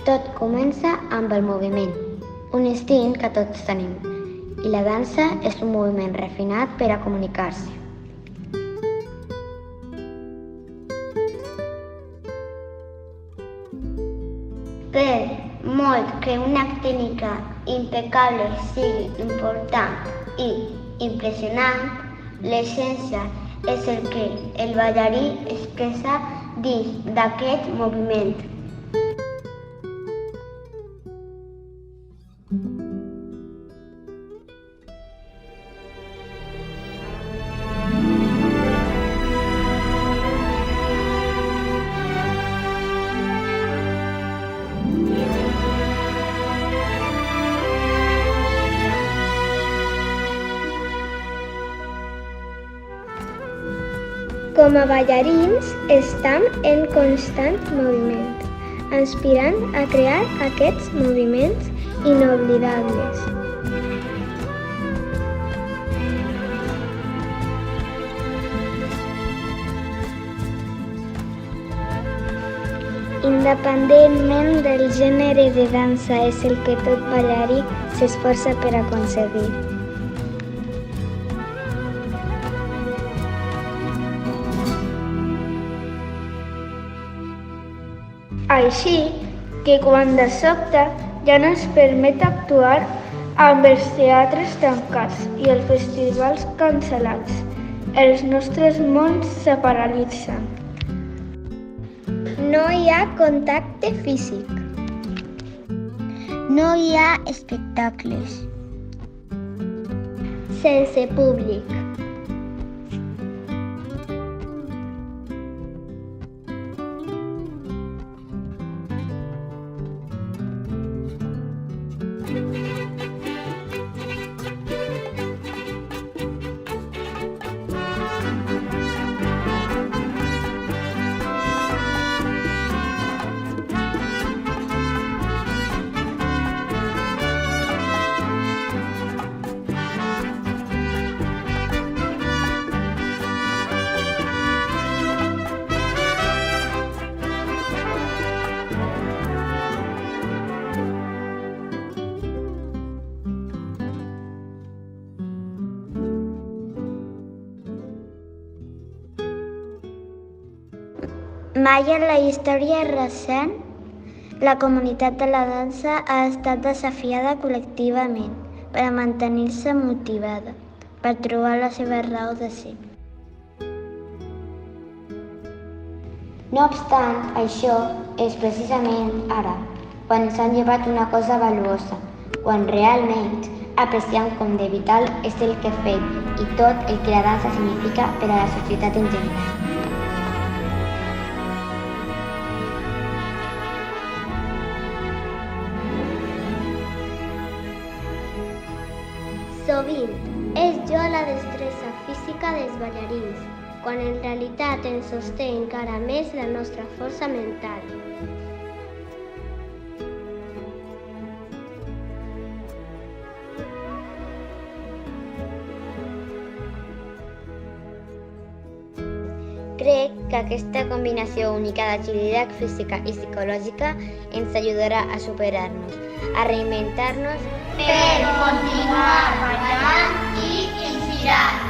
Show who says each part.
Speaker 1: Tot comença amb el moviment, un instint que tots tenim, i la dansa és un moviment refinat per a comunicar-se. Per molt que una tècnica impecable sigui important i impressionant, l'essència és el que el ballarí expressa dins d'aquest moviment. Com a ballarins, estem en constant moviment, aspirant a crear aquests moviments inoblidables. Independentment del gènere de dansa, és el que tot ballarí s'esforça per aconseguir. Així que quan de sobte ja no ens permet actuar amb els teatres tancats i els festivals cancel·lats, els nostres mons se paralitzen. No hi ha contacte físic. No hi ha espectacles. Sense públic. Mai en la història recent, la comunitat de la dansa ha estat desafiada col·lectivament per a mantenir-se motivada, per trobar la seva raó de ser. No obstant, això és precisament ara, quan ens han llevat una cosa valuosa, quan realment apreciem com de vital és el que fem i tot el que la dansa significa per a la societat en general. Sovint és jo la destresa física dels ballarins, quan en realitat ens sosté encara més la nostra força mental. Crec que aquesta combinació única d'agilitat física i psicològica ens ajudarà a superar-nos, a reinventar-nos
Speaker 2: per continuar ballant i inspirant.